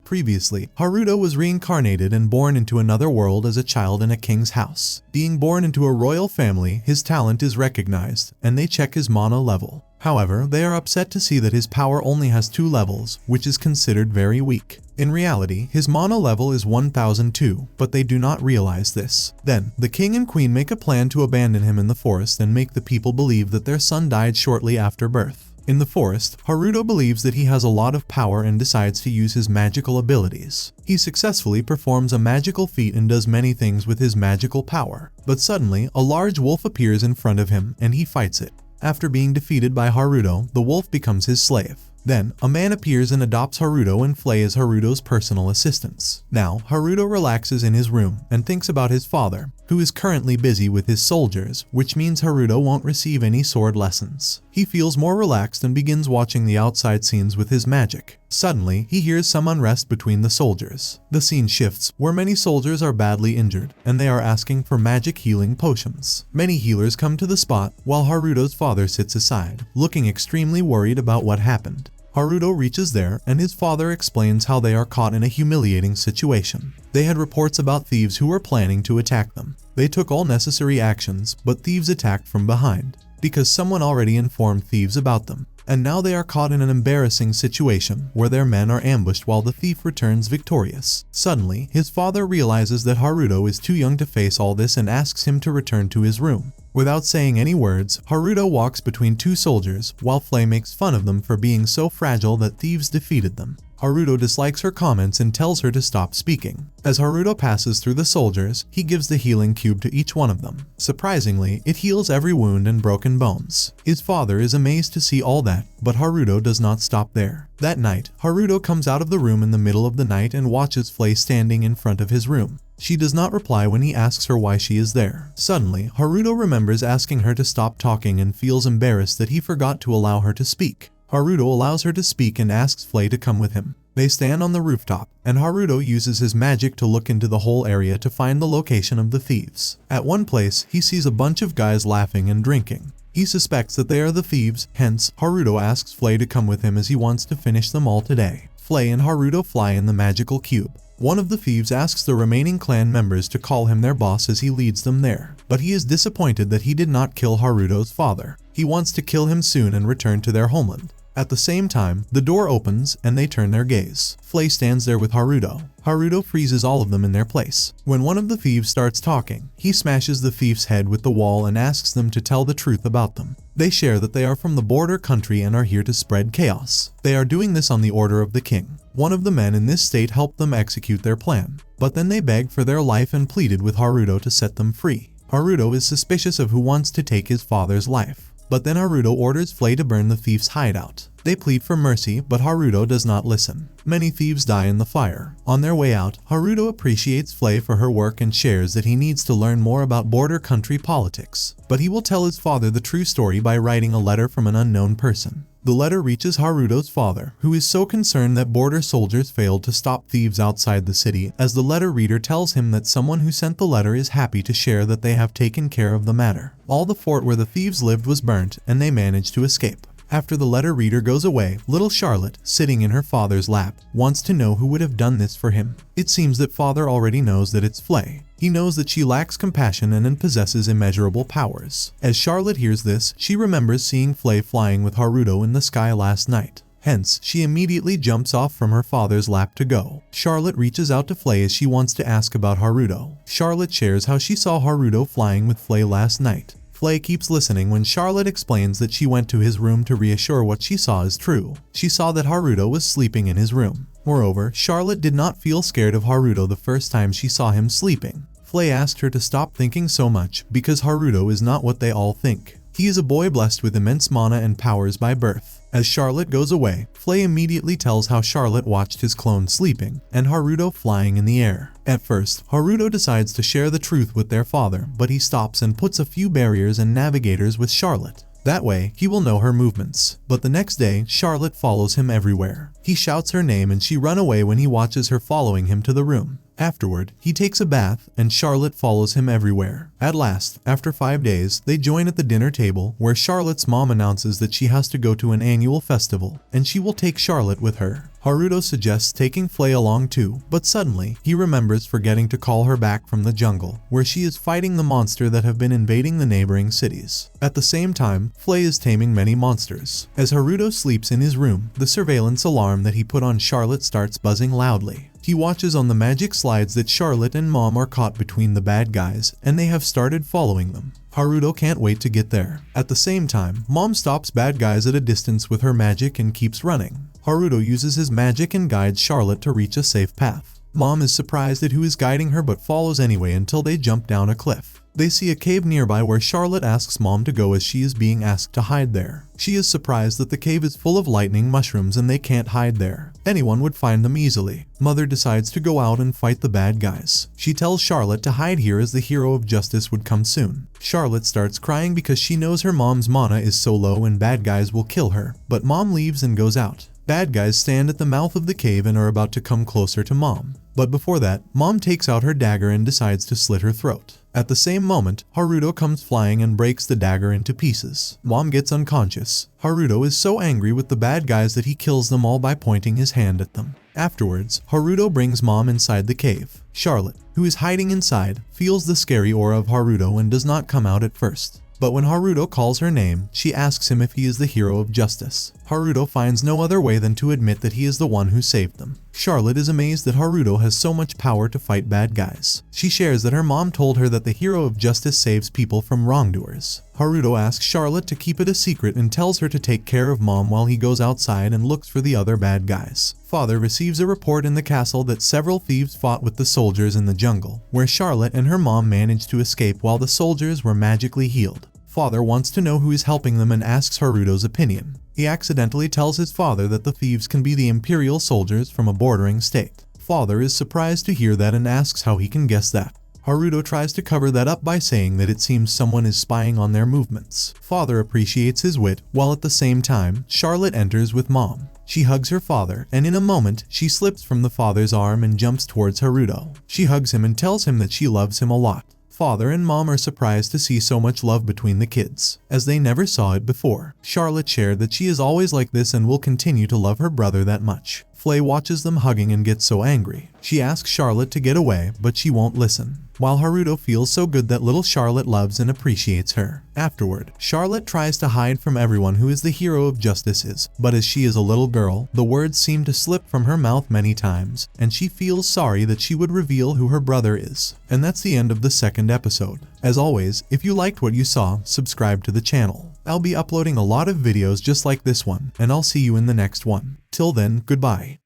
Previously, Haruto was reincarnated and born into another world as a child in a king's house. Being born into a royal family, his talent is recognized, and they check his mana level. However, they are upset to see that his power only has 2 levels, which is considered very weak. In reality, his mana level is 1002, but they do not realize this. Then, the king and queen make a plan to abandon him in the forest and make the people believe that their son died shortly after birth. In the forest, Haruto believes that he has a lot of power and decides to use his magical abilities. He successfully performs a magical feat and does many things with his magical power. But suddenly, a large wolf appears in front of him and he fights it. After being defeated by Haruto, the wolf becomes his slave. Then, a man appears and adopts Haruto and Flay as Haruto's personal assistants. Now, Haruto relaxes in his room and thinks about his father, who is currently busy with his soldiers, which means Haruto won't receive any sword lessons. He feels more relaxed and begins watching the outside scenes with his magic. Suddenly, he hears some unrest between the soldiers. The scene shifts, where many soldiers are badly injured, and they are asking for magic healing potions. Many healers come to the spot, while Haruto's father sits aside, looking extremely worried about what happened. Haruto reaches there, and his father explains how they are caught in a humiliating situation. They had reports about thieves who were planning to attack them. They took all necessary actions, but thieves attacked from behind, because someone already informed thieves about them. And now they are caught in an embarrassing situation where their men are ambushed while the thief returns victorious. Suddenly, his father realizes that Haruto is too young to face all this and asks him to return to his room. Without saying any words, Haruto walks between 2 soldiers, while Flay makes fun of them for being so fragile that thieves defeated them. Haruto dislikes her comments and tells her to stop speaking. As Haruto passes through the soldiers, he gives the healing cube to each one of them. Surprisingly, it heals every wound and broken bones. His father is amazed to see all that, but Haruto does not stop there. That night, Haruto comes out of the room in the middle of the night and watches Flay standing in front of his room. She does not reply when he asks her why she is there. Suddenly, Haruto remembers asking her to stop talking and feels embarrassed that he forgot to allow her to speak. Haruto allows her to speak and asks Flay to come with him. They stand on the rooftop, and Haruto uses his magic to look into the whole area to find the location of the thieves. At one place, he sees a bunch of guys laughing and drinking. He suspects that they are the thieves, hence, Haruto asks Flay to come with him as he wants to finish them all today. Flay and Haruto fly in the magical cube. One of the thieves asks the remaining clan members to call him their boss as he leads them there, but he is disappointed that he did not kill Haruto's father. He wants to kill him soon and return to their homeland. At the same time, the door opens and they turn their gaze. Flay stands there with Haruto. Haruto freezes all of them in their place. When one of the thieves starts talking, he smashes the thief's head with the wall and asks them to tell the truth about them. They share that they are from the border country and are here to spread chaos. They are doing this on the order of the king. One of the men in this state helped them execute their plan, but then they begged for their life and pleaded with Haruto to set them free. Haruto is suspicious of who wants to take his father's life. But then Haruto orders Flay to burn the thief's hideout. They plead for mercy, but Haruto does not listen. Many thieves die in the fire. On their way out, Haruto appreciates Flay for her work and shares that he needs to learn more about border country politics. But he will tell his father the true story by writing a letter from an unknown person. The letter reaches Haruto's father, who is so concerned that border soldiers failed to stop thieves outside the city, as the letter reader tells him that someone who sent the letter is happy to share that they have taken care of the matter. All the fort where the thieves lived was burnt, and they managed to escape. After the letter reader goes away, little Charlotte, sitting in her father's lap, wants to know who would have done this for him. It seems that father already knows that it's Flay. He knows that she lacks compassion and possesses immeasurable powers. As Charlotte hears this, she remembers seeing Flay flying with Haruto in the sky last night. Hence, she immediately jumps off from her father's lap to go. Charlotte reaches out to Flay as she wants to ask about Haruto. Charlotte shares how she saw Haruto flying with Flay last night. Flay keeps listening when Charlotte explains that she went to his room to reassure what she saw is true. She saw that Haruto was sleeping in his room. Moreover, Charlotte did not feel scared of Haruto the first time she saw him sleeping. Flay asked her to stop thinking so much because Haruto is not what they all think. He is a boy blessed with immense mana and powers by birth. As Charlotte goes away, Flay immediately tells how Charlotte watched his clone sleeping and Haruto flying in the air. At first, Haruto decides to share the truth with their father, but he stops and puts a few barriers and navigators with Charlotte. That way, he will know her movements. But the next day, Charlotte follows him everywhere. He shouts her name and she runs away when he watches her following him to the room. Afterward, he takes a bath and Charlotte follows him everywhere. At last, after 5 days, they join at the dinner table where Charlotte's mom announces that she has to go to an annual festival and she will take Charlotte with her. Haruto suggests taking Flay along too, but suddenly, he remembers forgetting to call her back from the jungle, where she is fighting the monster that have been invading the neighboring cities. At the same time, Flay is taming many monsters. As Haruto sleeps in his room, the surveillance alarm that he put on Charlotte starts buzzing loudly. He watches on the magic slides that Charlotte and Mom are caught between the bad guys, and they have started following them. Haruto can't wait to get there. At the same time, Mom stops bad guys at a distance with her magic and keeps running. Haruto uses his magic and guides Charlotte to reach a safe path. Mom is surprised at who is guiding her but follows anyway until they jump down a cliff. They see a cave nearby where Charlotte asks Mom to go as she is being asked to hide there. She is surprised that the cave is full of lightning mushrooms and they can't hide there. Anyone would find them easily. Mother decides to go out and fight the bad guys. She tells Charlotte to hide here as the hero of justice would come soon. Charlotte starts crying because she knows her mom's mana is so low and bad guys will kill her. But Mom leaves and goes out. Bad guys stand at the mouth of the cave and are about to come closer to Mom. But before that, Mom takes out her dagger and decides to slit her throat. At the same moment, Haruto comes flying and breaks the dagger into pieces. Mom gets unconscious. Haruto is so angry with the bad guys that he kills them all by pointing his hand at them. Afterwards, Haruto brings Mom inside the cave. Charlotte, who is hiding inside, feels the scary aura of Haruto and does not come out at first. But when Haruto calls her name, she asks him if he is the hero of justice. Haruto finds no other way than to admit that he is the one who saved them. Charlotte is amazed that Haruto has so much power to fight bad guys. She shares that her mom told her that the hero of justice saves people from wrongdoers. Haruto asks Charlotte to keep it a secret and tells her to take care of Mom while he goes outside and looks for the other bad guys. Father receives a report in the castle that several thieves fought with the soldiers in the jungle, where Charlotte and her mom managed to escape while the soldiers were magically healed. Father wants to know who is helping them and asks Haruto's opinion. He accidentally tells his father that the thieves can be the imperial soldiers from a bordering state. Father is surprised to hear that and asks how he can guess that. Haruto tries to cover that up by saying that it seems someone is spying on their movements. Father appreciates his wit, while at the same time, Charlotte enters with Mom. She hugs her father, and in a moment, she slips from the father's arm and jumps towards Haruto. She hugs him and tells him that she loves him a lot. Father and Mom are surprised to see so much love between the kids, as they never saw it before. Charlotte shared that she is always like this and will continue to love her brother that much. Flay watches them hugging and gets so angry. She asks Charlotte to get away, but she won't listen. While Haruto feels so good that little Charlotte loves and appreciates her. Afterward, Charlotte tries to hide from everyone who is the hero of justice is, but as she is a little girl, the words seem to slip from her mouth many times, and she feels sorry that she would reveal who her brother is. And that's the end of the second episode. As always, if you liked what you saw, subscribe to the channel. I'll be uploading a lot of videos just like this one, and I'll see you in the next one. Till then, goodbye.